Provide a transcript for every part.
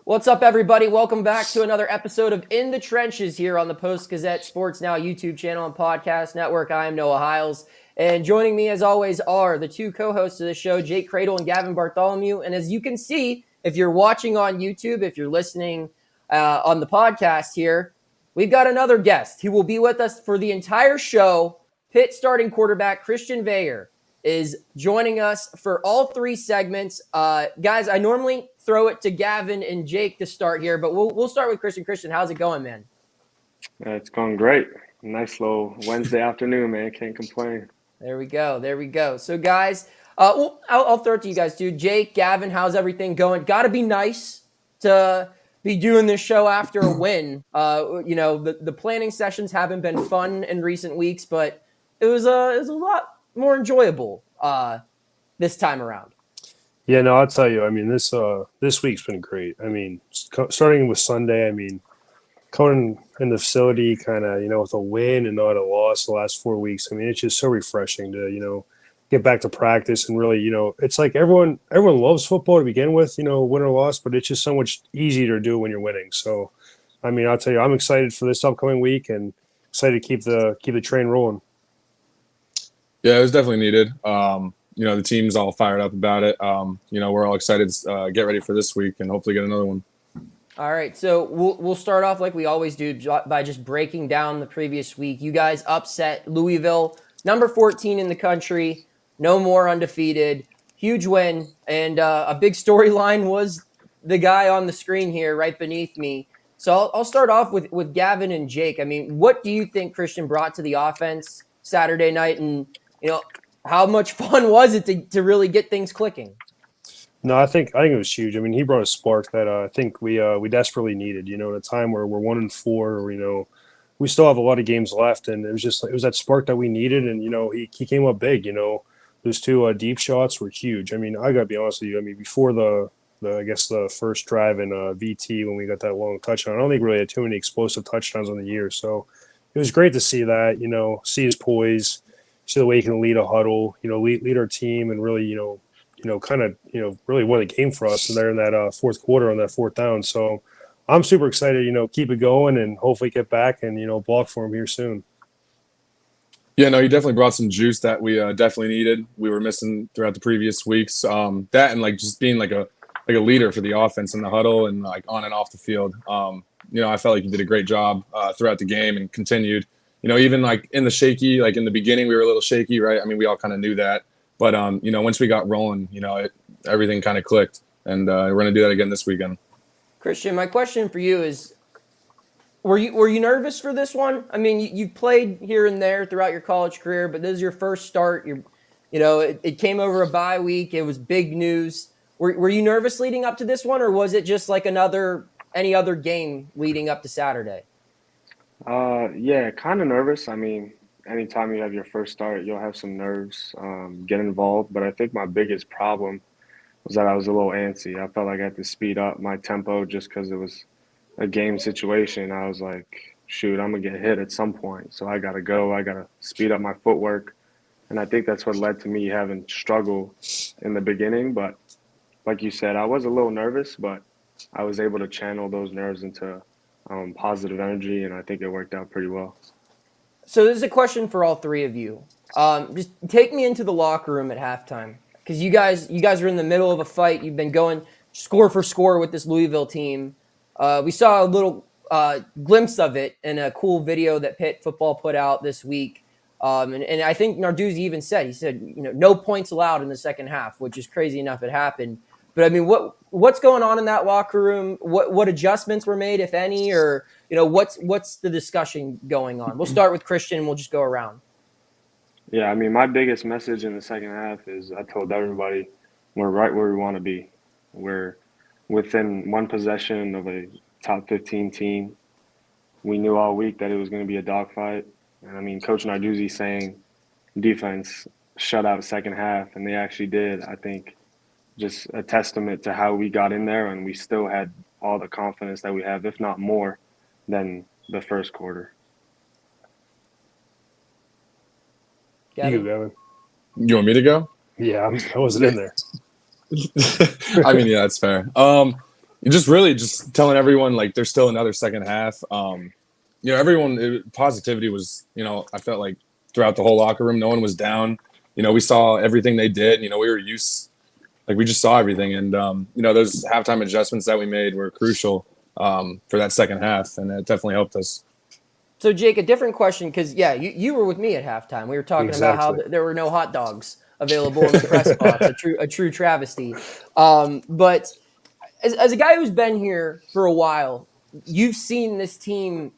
What's up, everybody? Welcome back to another episode of In the Trenches here on the Post-Gazette Sports Now YouTube channel and podcast network. I am Noah Hiles, and joining me, as always, are the two co-hosts of the show, Jake Kradel and Gavin Bartholomew. And as you can see, if you're watching on YouTube, if you're listening on the podcast here, we've got another guest. He will be with us for the entire show. Pitt starting quarterback Christian Veilleux is joining us for all three segments. Guys, I normally throw it to Gavin and Jake to start here, but we'll start with Christian. Christian, how's it going, man? It's going great. Nice little Wednesday afternoon, man. Can't complain. There we go. So, guys, I'll throw it to you guys, too. Jake, Gavin, how's everything going? Got to be nice to be doing this show after a win. The planning sessions haven't been fun in recent weeks, but it was a lot more enjoyable this time around. Yeah, no, I'll tell you. I mean, this week's been great. I mean, starting with Sunday. I mean, coming in the facility, kind of with a win and not a loss the last 4 weeks. I mean, it's just so refreshing to get back to practice and really it's like everyone loves football to begin with, win or loss, but it's just so much easier to do when you're winning. So, I mean, I'll tell you, I'm excited for this upcoming week and excited to keep the train rolling. Yeah, it was definitely needed. The team's all fired up about it. We're all excited to get ready for this week and hopefully get another one. All right, so we'll start off like we always do by just breaking down the previous week. You guys upset Louisville, number 14 in the country, no more undefeated, huge win, and a big storyline was the guy on the screen here right beneath me. So I'll start off with Gavin and Jake. I mean, what do you think Christian brought to the offense Saturday night, and how much fun was it to really get things clicking? No, I think it was huge. I mean, he brought a spark that I think we desperately needed. At a time where we're 1-4, or we still have a lot of games left, and it was that spark that we needed. And he came up big. Those two deep shots were huge. I mean, I gotta be honest with you. I mean, before the first drive in VT when we got that long touchdown, I don't think we really had too many explosive touchdowns on the year. So it was great to see that. See his poise, see the way he can lead a huddle. Lead our team, and really really won the game for us there in that fourth quarter on that fourth down. So I'm super excited, keep it going and hopefully get back and, block for him here soon. Yeah, no, he definitely brought some juice that we definitely needed. We were missing throughout the previous weeks. That and just being like a leader for the offense in the huddle and on and off the field. I felt like he did a great job throughout the game and continued. Even in the shaky, in the beginning, we were a little shaky, right? I mean, we all kind of knew that. But, once we got rolling, everything kind of clicked. And we're going to do that again this weekend. Christian, my question for you is, were you nervous for this one? I mean, you played here and there throughout your college career, but this is your first start. It came over a bye week. It was big news. Were you nervous leading up to this one, or was it just like any other game leading up to Saturday? Yeah, kind of nervous. I mean, anytime you have your first start, you'll have some nerves, get involved. But I think my biggest problem was that I was a little antsy. I felt like I had to speed up my tempo just because it was a game situation. I was like, shoot, I'm going to get hit at some point. So I got to go. I got to speed up my footwork. And I think that's what led to me having struggle in the beginning. But like you said, I was a little nervous, but I was able to channel those nerves into positive energy, and I think it worked out pretty well. So this is a question for all three of you. Just take me into the locker room at halftime, because you guys are in the middle of a fight. You've been going score for score with this Louisville team. We saw a little glimpse of it in a cool video that Pitt football put out this week. And I think Narduzzi even said, no points allowed in the second half, which is crazy enough it happened. But I mean, what's going on in that locker room? What adjustments were made, if any, or what's the discussion going on? We'll start with Christian, and we'll just go around. Yeah, I mean, my biggest message in the second half is I told everybody we're right where we want to be. We're within one possession of a top 15 team. We knew all week that it was going to be a dogfight. And I mean, Coach Narduzzi saying defense shut out second half, and they actually did. I think just a testament to how we got in there, and we still had all the confidence that we have, if not more, than the first quarter. Gavin? You, Gavin. You want me to go? Yeah, I wasn't in there. I mean, yeah, that's fair. just really just telling everyone like there's still another second half. Positivity was, I felt like throughout the whole locker room, no one was down. We saw everything they did. We were we just saw everything. And, those halftime adjustments that we made were crucial for that second half. And it definitely helped us. So, Jake, a different question, because, you were with me at halftime. We were talking about how there were no hot dogs available in the press box, a true travesty. But as a guy who's been here for a while, you've seen this team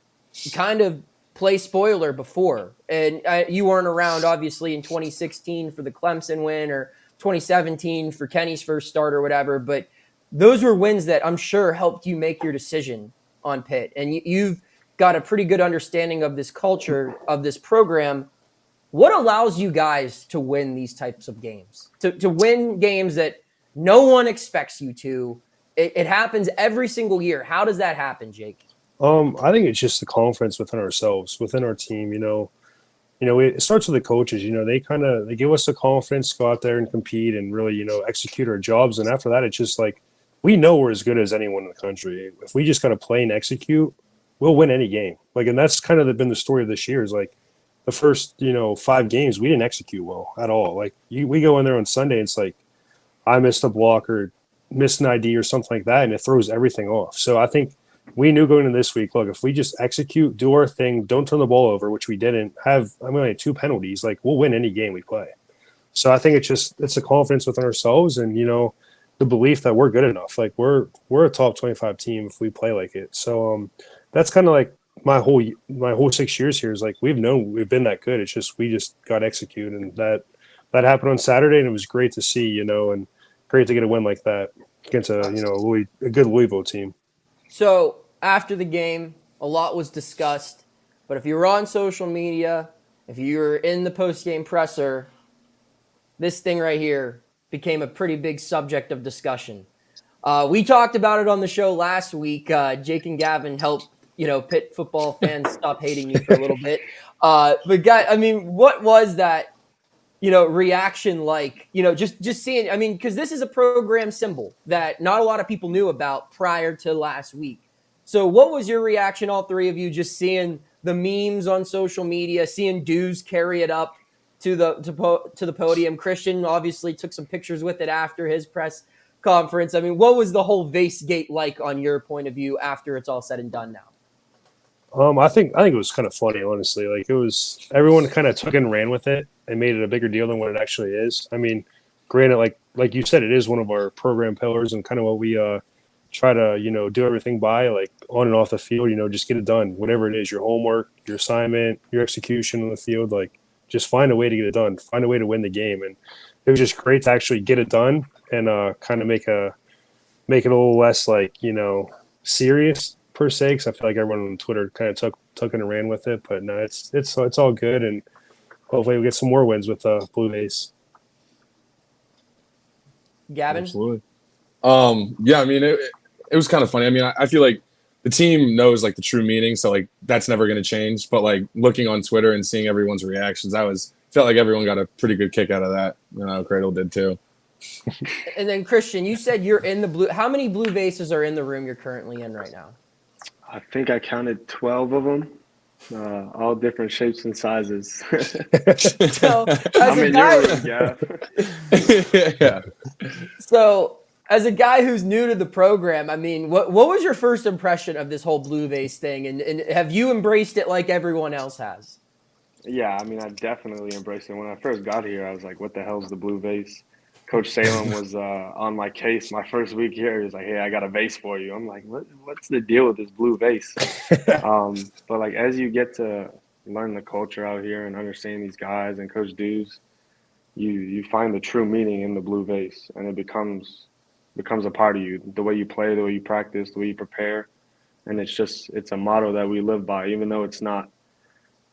kind of play spoiler before. And you weren't around, obviously, in 2016 for the Clemson win or 2017 for Kenny's first start or whatever. But those were wins that I'm sure helped you make your decision on Pitt. And you've got a pretty good understanding of this culture, of this program. What allows you guys to win these types of games? To win games that no one expects you to? It happens every single year. How does that happen, Jake? I think it's just the confidence within ourselves, within our team. It starts with the coaches. They give us the confidence to go out there and compete and really, execute our jobs. And after that, it's just like we know we're as good as anyone in the country. If we just got to play and execute, we'll win any game. And that's kind of been the story of this year. Is like the first 5 games we didn't execute well at all. We go in there on Sunday, and it's like I missed a block or missed an ID or something like that, and it throws everything off. So I think we knew going into this week, look, if we just execute, do our thing, don't turn the ball over, which we didn't have. We had 2 penalties. We'll win any game we play. So I think it's the confidence within ourselves and, the belief that we're good enough. We're a top 25 team if we play like it. So that's kind of my whole 6 years here is we've known we've been that good. It's just we just got to execute, and that happened on Saturday, and it was great to see, and great to get a win like that against a good Louisville team. So after the game, a lot was discussed, but if you were on social media, if you were in the post-game presser, this thing right here became a pretty big subject of discussion. We talked about it on the show last week. Jake and Gavin helped, Pitt football fans stop hating you for a little bit. But guys, what was that, reaction like? Just seeing, because this is a program symbol that not a lot of people knew about prior to last week. So what was your reaction, all three of you, just seeing the memes on social media, seeing dudes carry it up to the podium? Christian obviously took some pictures with it after his press conference. What was the whole vase gate like on your point of view after it's all said and done now? I think it was kind of funny, honestly. It was everyone kind of took and ran with it and made it a bigger deal than what it actually is. Granted, like you said, it is one of our program pillars and kind of what we try to do everything by, on and off the field. Just get it done, whatever it is, your homework, your assignment, your execution on the field. Just find a way to get it done, find a way to win the game. And it was just great to actually get it done and kind of make it a little less serious per se, because I feel like everyone on Twitter kind of took and ran with it. But no, it's all good, and hopefully we get some more wins with Blue Vase. Gavin? Absolutely. It was kind of funny. I feel like the team knows the true meaning, so that's never going to change. But looking on Twitter and seeing everyone's reactions, felt like everyone got a pretty good kick out of that. Kradel did too. And then Christian, you said you're in the blue. How many blue vases are in the room you're currently in right now? I think I counted 12 of them, all different shapes and sizes. So, I'm in your room, Gav. Yeah. So, as a guy who's new to the program, what was your first impression of this whole blue vase thing? And have you embraced it like everyone else has? Yeah, I definitely embraced it. When I first got here, I was like, what the hell's the blue vase? Coach Salem was on my case my first week here. He was like, hey, I got a vase for you. I'm like, what's the deal with this blue vase? But as you get to learn the culture out here and understand these guys and Coach Dews, you find the true meaning in the blue vase, and it becomes a part of you. The way you play, the way you practice, the way you prepare. And it's a motto that we live by. Even though it's not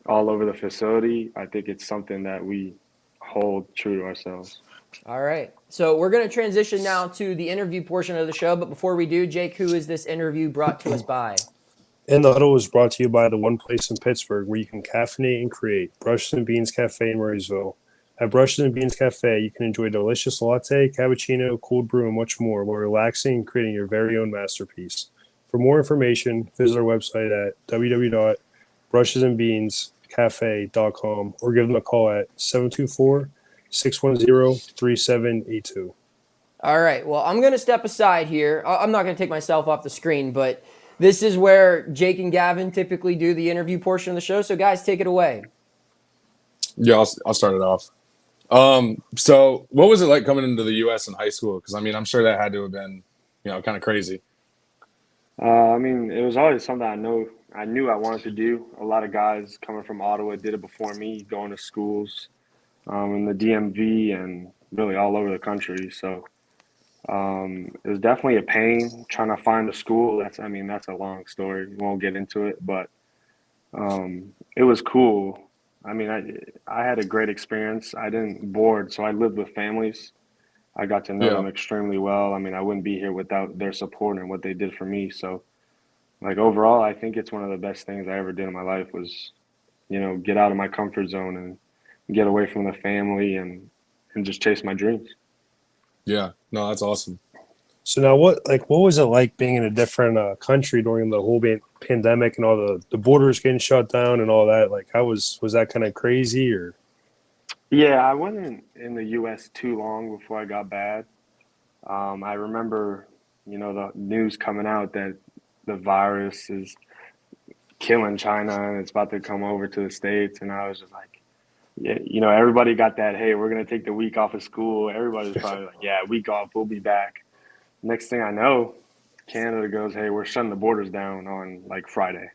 all over the facility, I think it's something that we hold true to ourselves. All right. So we're going to transition now to the interview portion of the show. But before we do, Jake, who is this interview brought to us by? In the Huddle is brought to you by the one place in Pittsburgh where you can caffeinate and create. Brushes and Beans Cafe in Murraysville. At Brushes and Beans Cafe, you can enjoy a delicious latte, cappuccino, cold brew, and much more while relaxing and creating your very own masterpiece. For more information, visit our website at www.brushesandbeanscafe.com or give them a call at 724-610-3782. All right. Well, I'm going to step aside here. I'm not going to take myself off the screen, but this is where Jake and Gavin typically do the interview portion of the show. So, guys, take it away. Yeah, I'll start it off. So what was it like coming into the U.S. in high school? Because I mean, I'm sure that had to have been, kind of crazy. I mean, it was always something I knew I wanted to do. A lot of guys coming from Ottawa did it before me, going to schools in the DMV and really all over the country. So it was definitely a pain trying to find a school. That's a long story. We won't get into it, but it was cool. I mean, I had a great experience. I didn't board, so I lived with families. I got to know Yeah. them extremely well. I mean, I wouldn't be here without their support and what they did for me. So, like overall, I think it's one of the best things I ever did in my life was, get out of my comfort zone and get away from the family and just chase my dreams. Yeah. No, that's awesome. So now, what was it like being in a different country during the whole pandemic and all the borders getting shut down and all that? Like, how was that kind of crazy or? Yeah, I wasn't in the U.S. too long before I got bad. I remember, the news coming out that the virus is killing China and it's about to come over to the States. And I was just like, yeah, everybody got that, hey, we're going to take the week off of school. Everybody's probably like, yeah, week off, we'll be back. Next thing I know, Canada goes, hey, we're shutting the borders down on like Friday.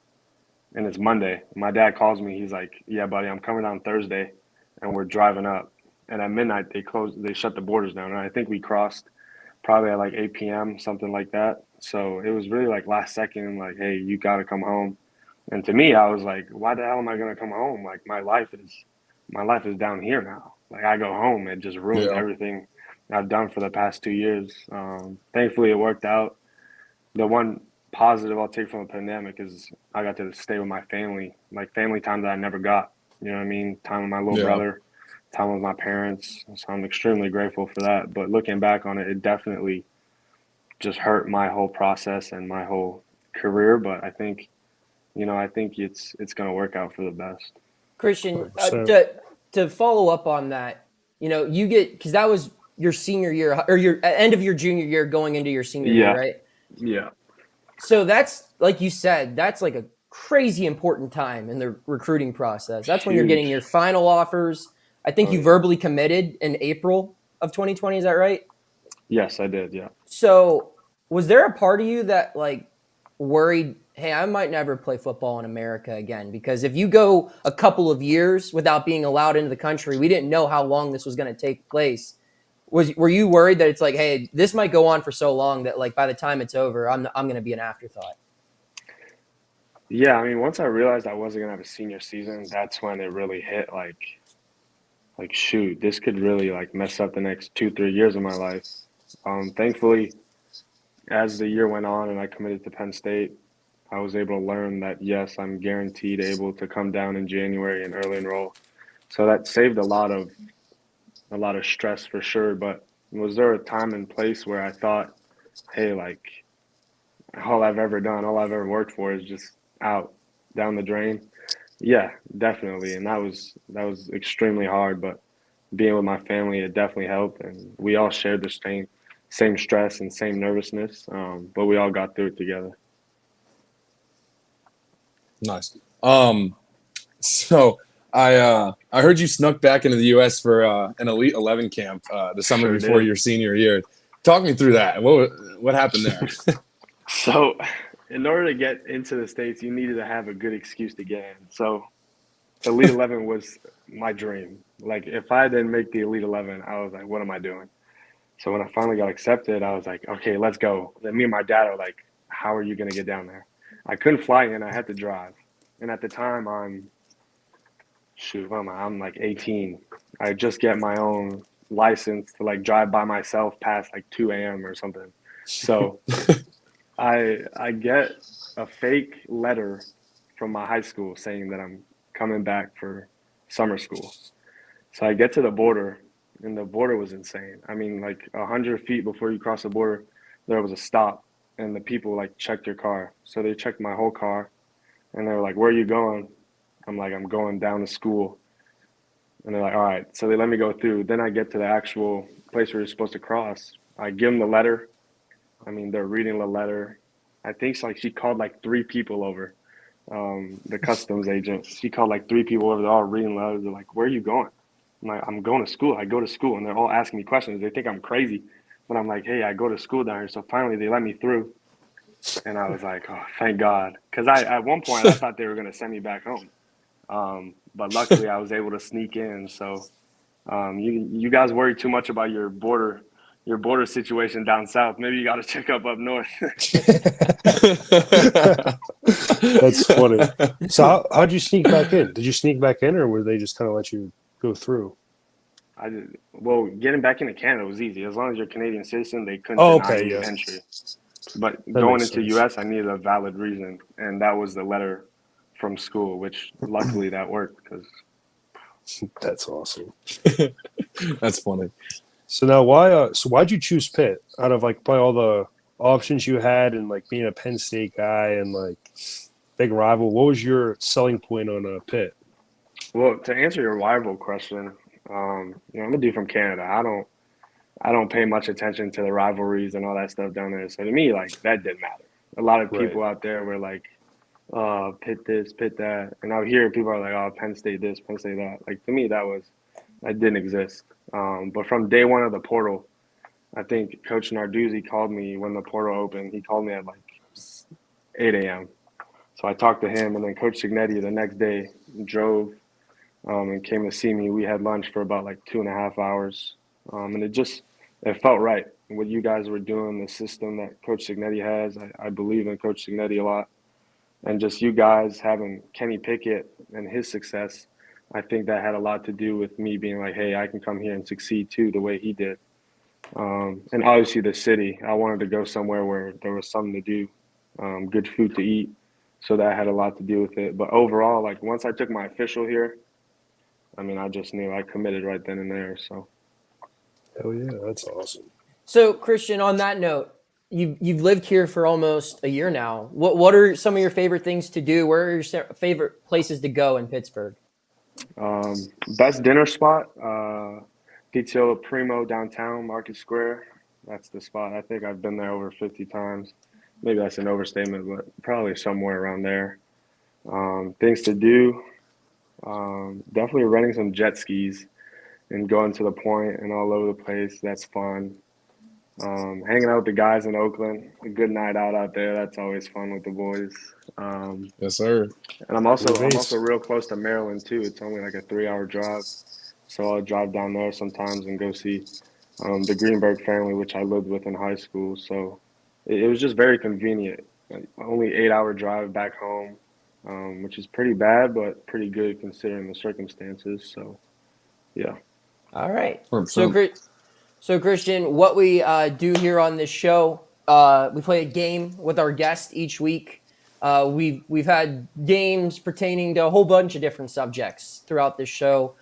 And it's Monday. My dad calls me. He's like, yeah, buddy, I'm coming down Thursday and we're driving up. And at midnight, they shut the borders down. And I think we crossed probably at like 8 p.m., something like that. So it was really like last second, like, hey, you got to come home. And to me, I was like, why the hell am I going to come home? Like my life is down here now. Like I go home, it just ruins Yeah. everything I've done for the past 2 years. Thankfully, it worked out. The one positive I'll take from the pandemic is I got to stay with my family, like family time that I never got. You know what I mean? Time with my little Yeah. brother, time with my parents. So I'm extremely grateful for that. But looking back on it, it definitely just hurt my whole process and my whole career. But I think, it's going to work out for the best. Christian, 100%. to follow up on that, you get, because that was your senior year or your end of your junior year going into your senior year, Yeah. right? Yeah. So that's, like you said, that's like a crazy important time in the recruiting process. That's when you're getting Huge. your final offers. I think Oh, you yeah. verbally committed in April of 2020. Is that right? Yes, I did. Yeah. So was there a part of you that like worried, hey, I might never play football in America again? Because if you go a couple of years without being allowed into the country, we didn't know how long this was going to take place. Were you worried that it's like, hey, this might go on for so long that like by the time it's over, I'm going to be an afterthought? Yeah, I mean, once I realized I wasn't gonna have a senior season, that's when it really hit like shoot, this could really like mess up the next 2, 3 years of my life. Thankfully, as the year went on and I committed to Penn State, I was able to learn that yes, I'm guaranteed able to come down in January and early enroll. So that saved a lot of stress for sure. But was there a time and place where I thought, hey, like all I've ever done, all I've ever worked for is just out down the drain? Yeah, definitely. And that was extremely hard, but being with my family, it definitely helped, and we all shared the same stress and same nervousness, but we all got through it together. Nice. So I heard you snuck back into the U.S. for an Elite 11 camp the summer Sure before did. your senior year. Talk me through that. What happened there? So, in order to get into the States, you needed to have a good excuse to get in. So, Elite 11 was my dream. Like, if I didn't make the Elite 11, I was like, what am I doing? So, when I finally got accepted, I was like, okay, let's go. Then me and my dad are like, how are you going to get down there? I couldn't fly in, I had to drive. And at the time, what am I? I'm like 18. I just get my own license to like drive by myself past like 2 a.m. or something. So, I get a fake letter from my high school saying that I'm coming back for summer school. So I get to the border, and the border was insane. I mean, like 100 feet before you cross the border, there was a stop, and the people like checked your car. So they checked my whole car, and they were like, "Where are you going?" I'm like, "I'm going down to school." And they're like, "All right." So they let me go through. Then I get to the actual place where you're supposed to cross. I give them the letter. I mean, they're reading the letter. I think she called like 3 people over. The customs agent. She called like 3 people over. They're all reading letters. They're like, "Where are you going?" I'm like, "I'm going to school. I go to school." And they're all asking me questions. They think I'm crazy. But I'm like, "Hey, I go to school down here." So finally they let me through. And I was like, "Oh, thank God." Because at one point I thought they were going to send me back home. But luckily I was able to sneak in. So you guys worry too much about your border situation down south. Maybe you got to check up north. That's funny. So how'd you sneak back in? Did you sneak back in, or would they just kind of let you go through? Well, getting back into Canada was easy. As long as you're a Canadian citizen, they couldn't Oh, deny okay, you yeah, entry. But that going makes into sense. US, I needed a valid reason, and that was the letter from school, which luckily that worked because That's awesome. That's funny. So now, why'd you choose Pitt out of like probably all the options you had, and like being a Penn State guy and like big rival? What was your selling point on Pitt? well, to answer your rival question, I'm a dude from Canada. I don't pay much attention to the rivalries and all that stuff down there. So to me, like that didn't matter. A lot of Right. people out there were like, Pitt this, Pitt that. And out here, people are like, "Oh, Penn State this, Penn State that." Like to me, that didn't exist. But from day one of the portal, I think Coach Narduzzi called me when the portal opened. He called me at like 8 a.m. So I talked to him, and then Coach Signetti the next day drove and came to see me. We had lunch for about like 2.5 hours, and it felt right. What you guys were doing, the system that Coach Signetti has, I believe in Coach Signetti a lot. And just you guys having Kenny Pickett and his success, I think that had a lot to do with me being like, hey, I can come here and succeed too, the way he did. And obviously the city, I wanted to go somewhere where there was something to do, good food to eat. So that had a lot to do with it. But overall, like once I took my official here, I mean, I just knew I committed right then and there. So. Hell yeah, that's awesome. So, Christian, on that note, you've lived here for almost a year now. What are some of your favorite things to do? Where are your favorite places to go in Pittsburgh? Best dinner spot, Pizza Primo downtown, Market Square. That's the spot. I think I've been there over 50 times. Maybe that's an overstatement, but probably somewhere around there. Things to do, definitely renting some jet skis and going to the point and all over the place. That's fun. Hanging out with the guys in Oakland, a good night out there. That's always fun with the boys. Yes, sir. And I'm Blue also Vase. real close to Maryland too. It's only like a 3-hour drive, so I'll drive down there sometimes and go see the Greenberg family, which I lived with in high school. So it was just very convenient. Like, only 8-hour drive back home, which is pretty bad, but pretty good considering the circumstances. So yeah. All right. 100%. So Christian, what we do here on this show, we play a game with our guest each week. We've had games pertaining to a whole bunch of different subjects throughout this show.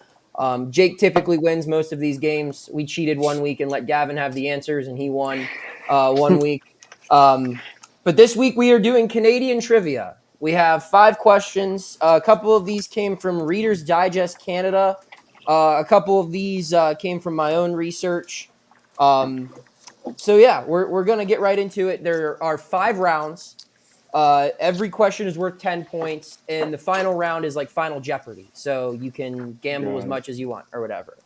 Jake typically wins most of these games. We cheated one week and let Gavin have the answers, and he won one week. But this week we are doing Canadian trivia. We have 5 questions. A couple of these came from Reader's Digest Canada. A couple of these came from my own research. So yeah, we're gonna get right into it. There are 5 rounds. Every question is worth 10 points, and the final round is like Final Jeopardy. So you can gamble as Got it. much as you want or whatever.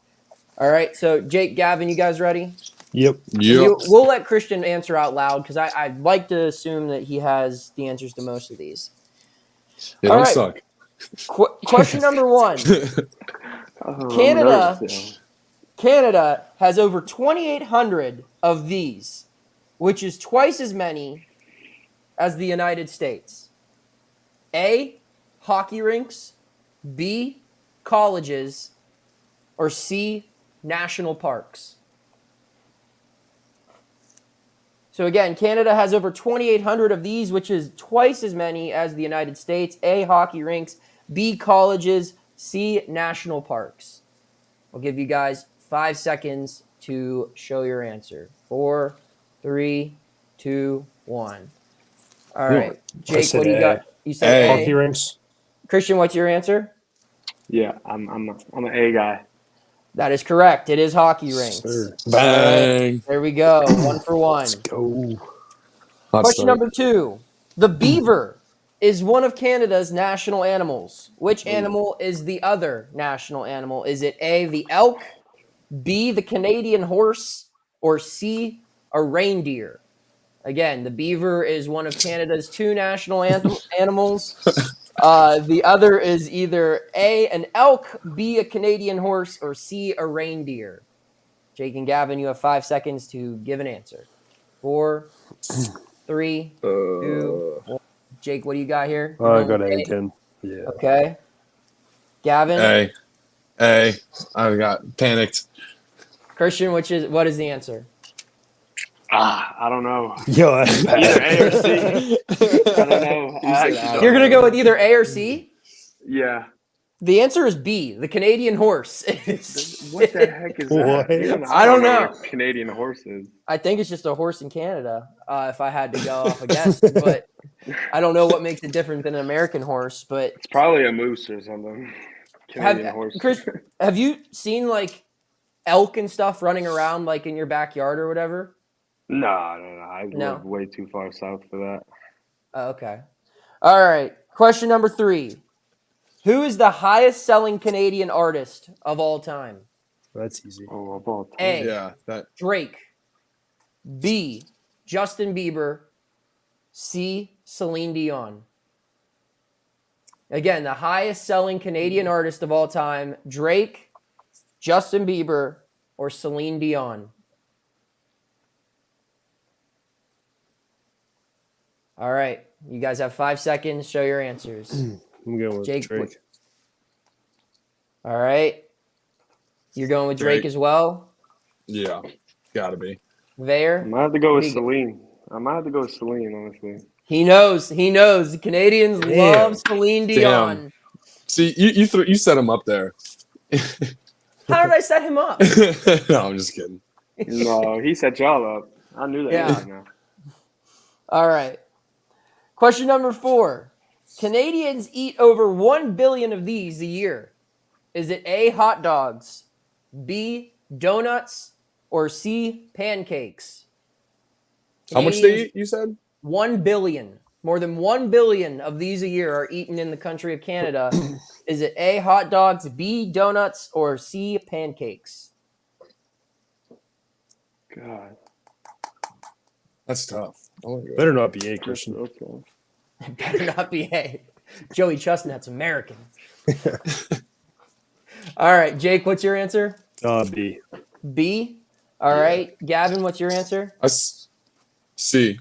All right. So Jake, Gavin, you guys ready? Yep. Yep. We'll let Christian answer out loud because I'd like to assume that he has the answers to most of these. Yeah, All don't right. suck. Question number 1. Oh, I'm Canada nervous. Canada has over 2,800 of these, which is twice as many as the United States. A, hockey rinks, B, colleges, or C, national parks. So again, Canada has over 2,800 of these, which is twice as many as the United States. A, hockey rinks, B, colleges, C, national parks. I'll give you guys 5 seconds to show your answer. 4, 3, 2, 1. All right. Jake, what do you got? You said A. A. Hockey rinks. Christian, what's your answer? Yeah, I'm an A guy. That is correct. It is hockey rinks. Sir. Bang. There we go. 1 for 1. Let's go. Hot Question start. number 2. The beaver is one of Canada's national animals. Which animal is the other national animal? Is it A, the elk, B, the Canadian horse, or C, a reindeer? Again, the beaver is one of Canada's 2 national animals. The other is either A, an elk, B, a Canadian horse, or C, a reindeer. Jake and Gavin, you have 5 seconds to give an answer. 4, 3, 2, 1. Jake, what do you got here? I got A again. Yeah. Okay. Gavin? A. I got panicked. Christian, what is the answer? I don't know. Yo, that's bad. Either A or C. I don't know. I actually don't You're going to know. go with either A or C? Yeah. The answer is B, the Canadian horse. What the heck is What? that? Even I don't know. what a Canadian horse is. I think it's just a horse in Canada, if I had to go off a guess. But I don't know what makes it different than an American horse. But It's probably a moose or something. Canadian horse. Chris, have you seen like elk and stuff running around like in your backyard or whatever? No. I live way too far south for that. Oh, okay. All right. Question number 3. Who is the highest selling Canadian artist of all time? That's easy. Oh, of all time. A, Yeah, that. Drake. B, Justin Bieber. C, Celine Dion. Again, the highest selling Canadian artist of all time, Drake, Justin Bieber, or Celine Dion. All right. You guys have 5 seconds. Show your answers. I'm going with Jake, Drake. All right. You're going with Drake Drake. as well? Yeah, gotta be. I Veilleux? might have to go with What do you Celine. Honestly. He He knows. The Canadians Damn. love Celine Dion. See, you set him up there. How did I set him up? No, I'm just kidding. No, he set y'all up. I knew that. Yeah. Now. All right. Question number 4. Canadians eat over 1 billion of these a year. Is it A, hot dogs, B, donuts, or C, pancakes? How much they eat, you said? 1 billion. More than 1 billion of these a year are eaten in the country of Canada. Is it A, hot dogs, B, donuts, or C, pancakes? God. That's tough. Oh my God. Better not be A, Christian. Okay. It better not be A. Joey Chestnut's American. All right, Jake, what's your answer? B. B? All right. Gavin, what's your answer? C.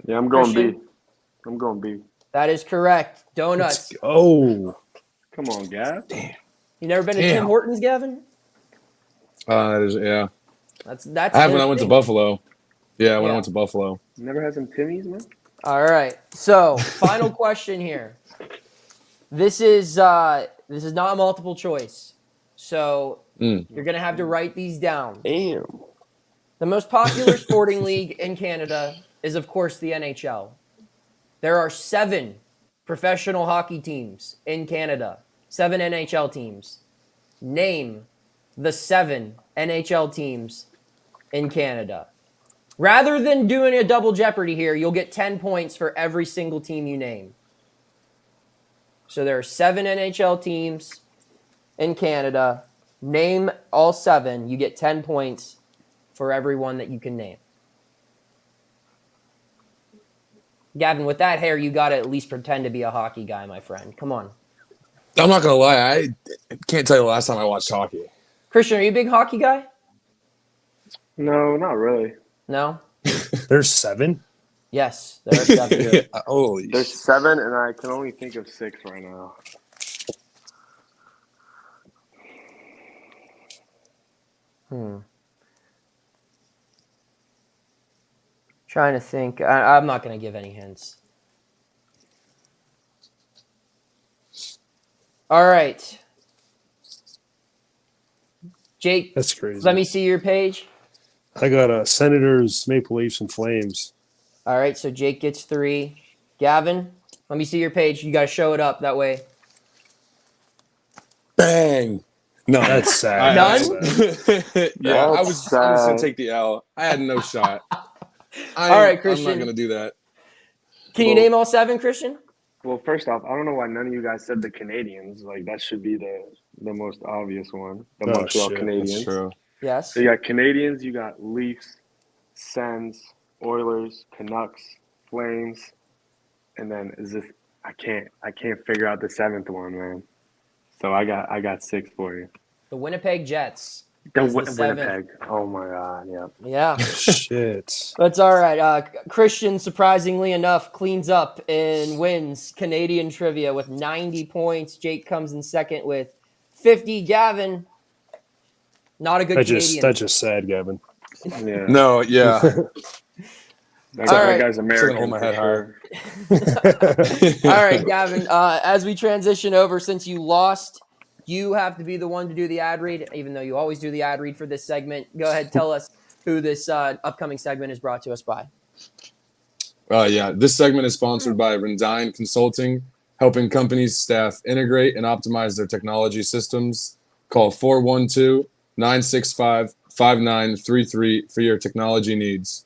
Yeah, I'm going Christian? B. I'm going B. That is correct. Donuts. Oh. Come on, Gav. You never been to Tim Hortons, Gavin? Yeah. That's. I have when his I went to thing. Buffalo. Yeah, when Yeah. I went to Buffalo. Never had some Timmy's, man? All right. So, final question here. This is not multiple choice. So, you're going to have to write these down. Damn. The most popular sporting league in Canada is, of course, the NHL. There are 7 professional hockey teams in Canada, 7 NHL teams. Name the 7 NHL teams in Canada. Rather than doing a double jeopardy here, you'll get 10 points for every single team you name. So there are 7 NHL teams in Canada. Name all 7. You get 10 points for every one that you can name. Gavin, with that hair, you got to at least pretend to be a hockey guy, my friend. Come on. I'm not gonna lie, I can't tell you the last time I watched hockey. Christian, are you a big hockey guy? No, not really. No? There's 7? Yes, there are 7. Holy There's 7, and I can only think of 6 right now. Trying to think. I'm not going to give any hints. All right. Jake, That's crazy. let me see your page. I got Senators, Maple Leafs, and Flames. All right, so Jake gets 3. Gavin, let me see your page. You got to show it up that way. Bang. No, That's sad. None? Yeah, I That's was just gonna sad. take the L. I had no shot. All right, I'm Christian. not gonna do that. Can you Well- name all 7, Christian? Well, first off, I don't know why none of you guys said the Canadians. Like that should be the most obvious one. The Oh, Montreal shit. Canadiens. That's true. Yes. So you got Canadians, you got Leafs, Sens, Oilers, Canucks, Flames, and then is this? I can't figure out the 7th one, man. So I got 6 for you. The Winnipeg Jets. The is the 7th. Winnipeg. Oh my God, yeah. Yeah. Shit. That's all right. Christian, surprisingly enough, cleans up and wins Canadian trivia with 90 points. Jake comes in second with 50. Gavin, not a good Canadian. That's just sad, Gavin. Yeah. No, yeah. That, All that right. guy's American hold my for head sure. All right, Gavin, as we transition over, since you lost, you have to be the one to do the ad read, even though you always do the ad read for this segment. Go ahead, tell us who this upcoming segment is brought to us by. Yeah, this segment is sponsored by Rendine Consulting, helping companies, staff integrate and optimize their technology systems. Call 412-965-5933 for your technology needs.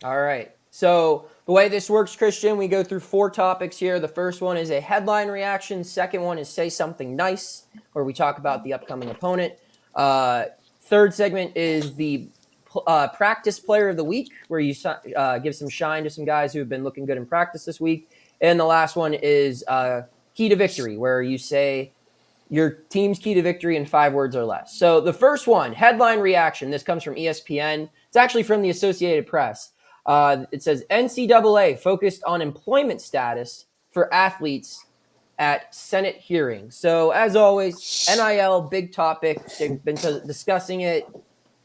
All right. So the way this works, Christian, we go through 4 topics here. The first one is a headline reaction. Second one is say something nice, where we talk about the upcoming opponent. Third segment is the practice player of the week, where you give some shine to some guys who have been looking good in practice this week. And the last one is key to victory, where you say your team's key to victory in 5 words or less. So the first one, headline reaction. This comes from ESPN. It's actually from the Associated Press. It says NCAA focused on employment status for athletes at Senate hearing. So as always, NIL, big topic. They've been discussing it,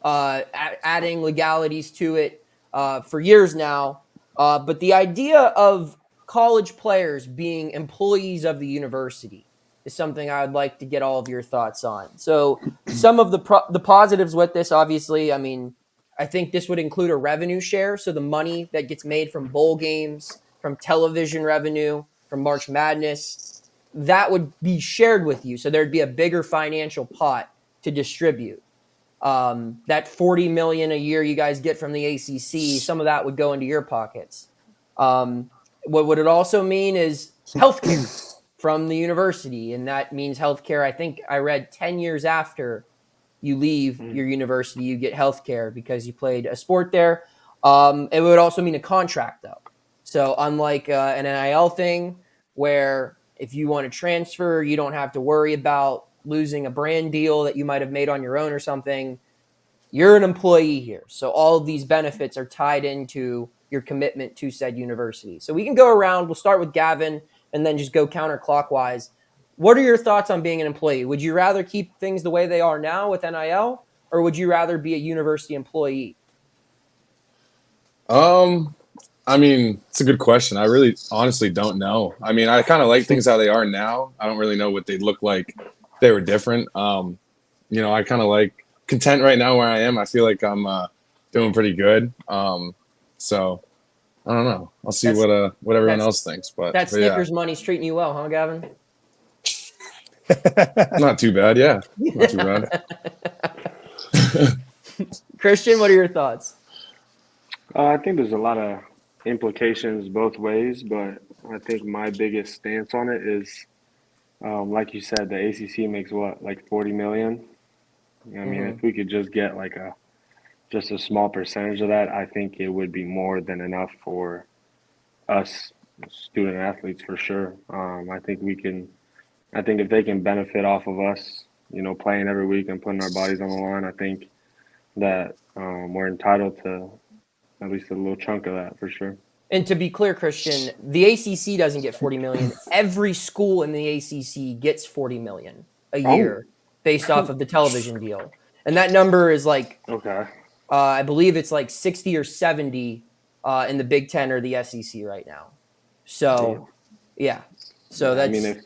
adding legalities to it for years now. But the idea of college players being employees of the university is something I would like to get all of your thoughts on. So some of the positives with this, obviously, I mean, I think this would include a revenue share. So the money that gets made from bowl games, from television revenue, from March Madness, that would be shared with you. So there'd be a bigger financial pot to distribute. That $40 million a year you guys get from the ACC, some of that would go into your pockets. What would it also mean is healthcare from the university, and that means healthcare. I think I read 10 years after you leave your university, you get healthcare because you played a sport there. It would also mean a contract, though. So unlike an NIL thing, where if you want to transfer, you don't have to worry about losing a brand deal that you might have made on your own or something. You're an employee here. So all of these benefits are tied into your commitment to said university. So we can go around. We'll start with Gavin and then just go counterclockwise. What are your thoughts on being an employee? Would you rather keep things the way they are now with NIL, or would you rather be a university employee? I mean, it's a good question. I really honestly don't know. I mean, I kind of like things how they are now. I don't really know what they'd look like if they were different. I kind of like content right now where I am. I feel like I'm doing pretty good. So I don't know. I'll see what everyone else thinks. But that Snickers money's treating you well, huh, Gavin? Not too bad. Yeah, not too bad. Christian, what are your thoughts? I think there's a lot of implications both ways, but I think my biggest stance on it is, like you said, the ACC makes what, like 40 million? I mean, if we could just get like just a small percentage of that, I think it would be more than enough for us student athletes for sure. I think if they can benefit off of us, playing every week and putting our bodies on the line, I think that we're entitled to at least a little chunk of that for sure. And to be clear, Christian, the ACC doesn't get 40 million. Every school in the ACC gets 40 million a year based off of the television deal. And that number is like, okay. I believe it's like 60 or 70 in the Big Ten or the SEC right now. So, yeah. So that's. I mean,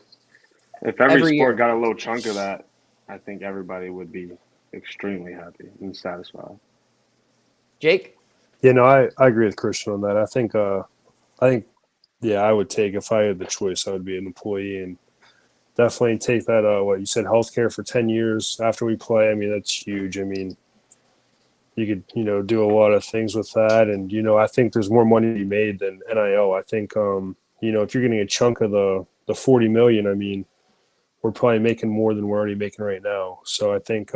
if every sport year got a little chunk of that, I think everybody would be extremely happy and satisfied. Jake? Yeah, no, I agree with Christian on that. I think, yeah, I would take, if I had the choice, I would be an employee and definitely take that, what you said, healthcare for 10 years after we play. I mean, that's huge. I mean, you could, do a lot of things with that. And, I think there's more money to be made than NIL. I think, if you're getting a chunk of the 40 million, I mean, we're probably making more than we're already making right now. So I think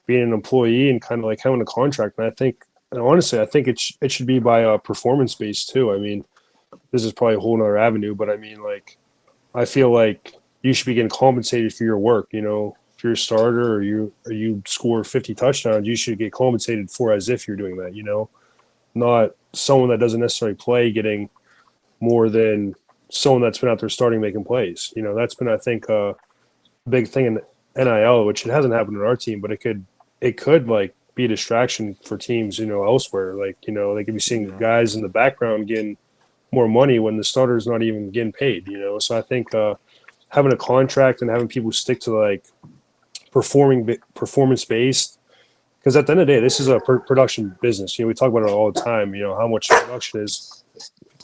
being an employee and kind of like having a contract, and honestly, I think it should be by performance based too. I mean, this is probably a whole nother avenue, but I mean, like, I feel like you should be getting compensated for your work. If you're a starter or you score 50 touchdowns, you should get compensated for as if you're doing that. Not someone that doesn't necessarily play getting more than someone that's been out there starting making plays. That's been, I think, a big thing in NIL, which it hasn't happened in our team, but it could like be a distraction for teams, elsewhere. Like, they could be seeing guys in the background getting more money when the starter's not even getting paid, So I think having a contract and having people stick to like performance based, because at the end of the day, this is a production business. We talk about it all the time. How much production is.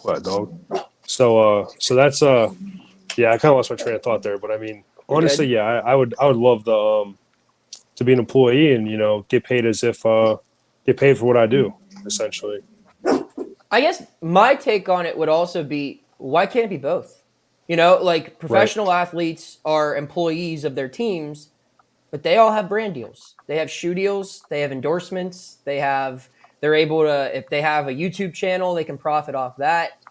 What, dog? So that's yeah, I kind of lost my train of thought there, but I mean, honestly, yeah, I would love to be an employee and get paid as if get paid for what I do, essentially. I guess my take on it would also be, why can't it be both? Like professional athletes are employees of their teams, but they all have brand deals. They have shoe deals. They have endorsements. They're able to, if they have a YouTube channel, they can profit off that.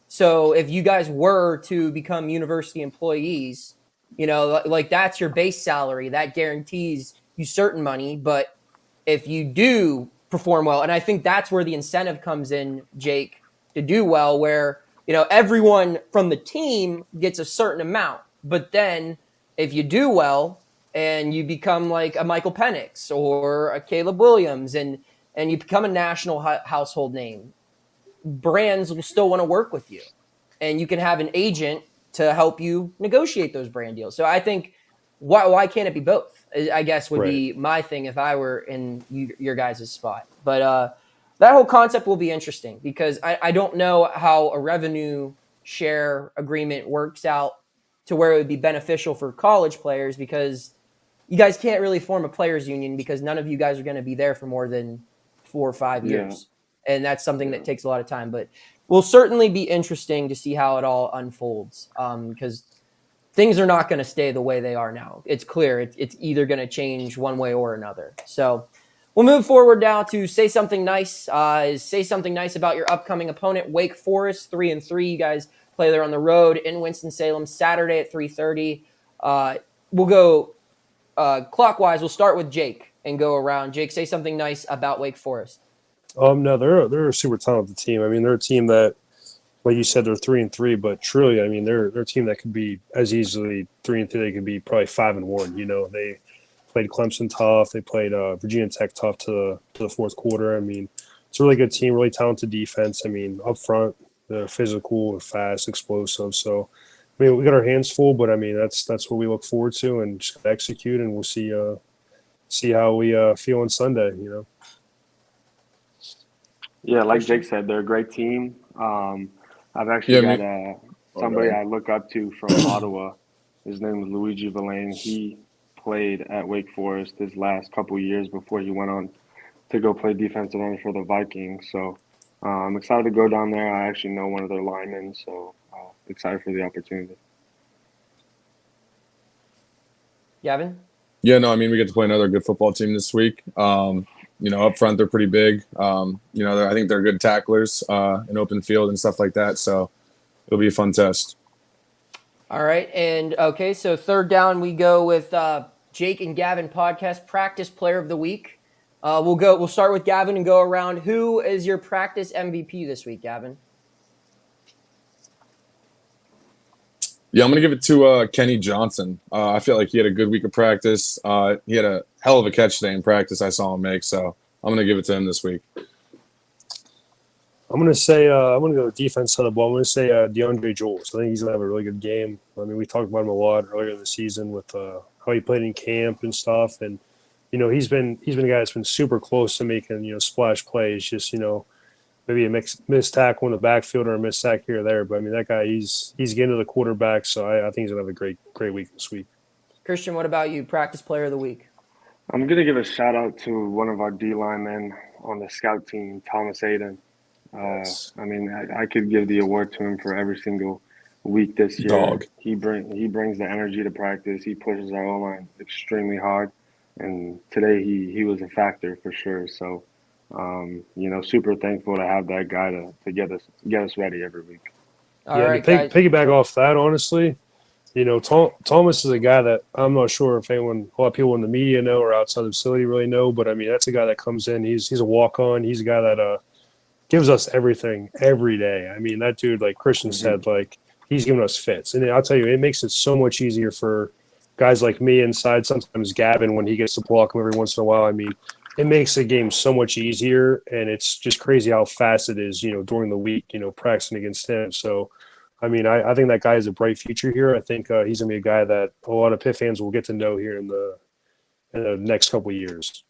So if you guys were to become university employees, like that's your base salary. That guarantees you certain money. But if you do perform well, and I think that's where the incentive comes in, Jake, to do well, where, everyone from the team gets a certain amount. But then if you do well and you become like a Michael Penix or a Caleb Williams and you become a national household name, brands will still want to work with you, and you can have an agent to help you negotiate those brand deals. So I think why can't it be both? I guess would be my thing if I were in your guys' spot. But that whole concept will be interesting because I don't know how a revenue share agreement works out to where it would be beneficial for college players, because you guys can't really form a players union because none of you guys are going to be there for more than 4 or 5 years. And that's something that takes a lot of time, but will certainly be interesting to see how it all unfolds, because things are not going to stay the way they are now. It's clear. It's either going to change one way or another. So we'll move forward now to say something nice. Say something nice about your upcoming opponent, Wake Forest, 3-3. You guys play there on the road in Winston-Salem Saturday at 3:30. We'll go clockwise. We'll start with Jake and go around. Jake, say something nice about Wake Forest. No, they're a super talented team. I mean, they're a team that, like you said, they're 3-3, but truly, I mean, they're a team that could be as easily 3-3. They could be probably 5-1. They played Clemson tough. They played Virginia Tech tough to the fourth quarter. I mean, it's a really good team, really talented defense. I mean, up front, they're physical, fast, explosive. So, I mean, we got our hands full, but I mean, that's what we look forward to, and just execute, and we'll see how we feel on Sunday. Yeah, like Jake said, they're a great team. I've actually got somebody I look up to from Ottawa. His name is Luigi Villain. He played at Wake Forest his last couple of years before he went on to go play defensive end for the Vikings. So I'm excited to go down there. I actually know one of their linemen, so excited for the opportunity. Gavin? Yeah, no, I mean, we get to play another good football team this week. Up front, they're pretty big. I think they're good tacklers in open field and stuff like that. So it'll be a fun test. All right. And okay, so third down, we go with Jake and Gavin podcast practice player of the week. We'll start with Gavin and go around. Who is your practice MVP this week, Gavin? Yeah, I'm going to give it to Kenny Johnson. I feel like he had a good week of practice. He had a hell of a catch today in practice I saw him make, so I'm going to give it to him this week. I'm going to say I'm going to go defense side of the ball. I'm going to say DeAndre Jules. I think he's going to have a really good game. I mean, we talked about him a lot earlier in the season with how he played in camp and stuff, and he's been a guy that's been super close to making, splash plays. Just, maybe a missed tackle in the backfield or a missed sack here or there. But I mean, that guy, he's getting to the quarterback. So I think he's gonna have a great week this week. Christian, what about you? Practice player of the week. I'm gonna give a shout out to one of our D linemen on the scout team, Thomas Aiden. Yes. I mean, I could give the award to him for every single week this year. Dog. He brings the energy to practice. He pushes our O-line extremely hard, and today he was a factor for sure. So, super thankful to have that guy to get us ready every week. All yeah, right, to guys. piggyback off that, honestly, Thomas is a guy that I'm not sure if a lot of people in the media know or outside the facility really know, but I mean, that's a guy that comes in. He's a walk-on. He's a guy that gives us everything every day. I mean, that dude, like Christian said, like he's giving us fits. And I'll tell you, it makes it so much easier for guys like me inside, sometimes Gavin when he gets to block him every once in a while. I mean, it makes the game so much easier, and it's just crazy how fast it is, during the week, practicing against him. So, I mean, I think that guy has a bright future here. I think he's going to be a guy that a lot of Pitt fans will get to know here in the next couple of years.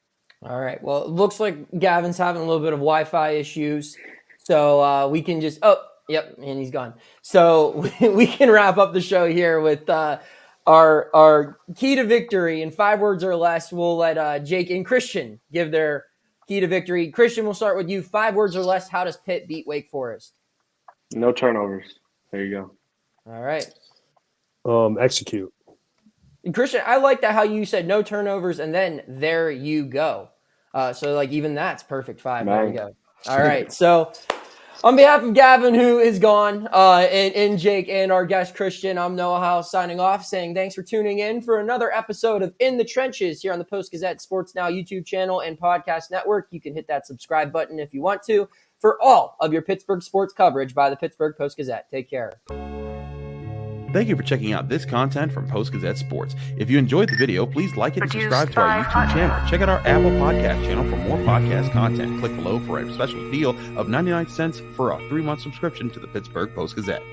All right. Well, it looks like Gavin's having a little bit of Wi-Fi issues, so we can just. Oh, yep, and he's gone. So we can wrap up the show here with our key to victory in 5 words or less. We'll let Jake and Christian give their key to victory. Christian, we'll start with you. 5 words or less. How does Pitt beat Wake Forest? No turnovers. There you go. All right. Execute. And Christian, I like that how you said no turnovers and then there you go. So like even that's perfect 5. There you go. All right. So on behalf of Gavin, who is gone, and Jake and our guest Christian, I'm Noah Hiles signing off, saying thanks for tuning in for another episode of In the Trenches here on the Post-Gazette Sports Now YouTube channel and podcast network. You can hit that subscribe button if you want to for all of your Pittsburgh sports coverage by the Pittsburgh Post-Gazette. Take care. Thank you for checking out this content from Post-Gazette Sports. If you enjoyed the video, please like it and subscribe to our YouTube channel. Check out our Apple Podcast channel for more podcast content. Click below for a special deal of 99 cents for a 3-month subscription to the Pittsburgh Post-Gazette.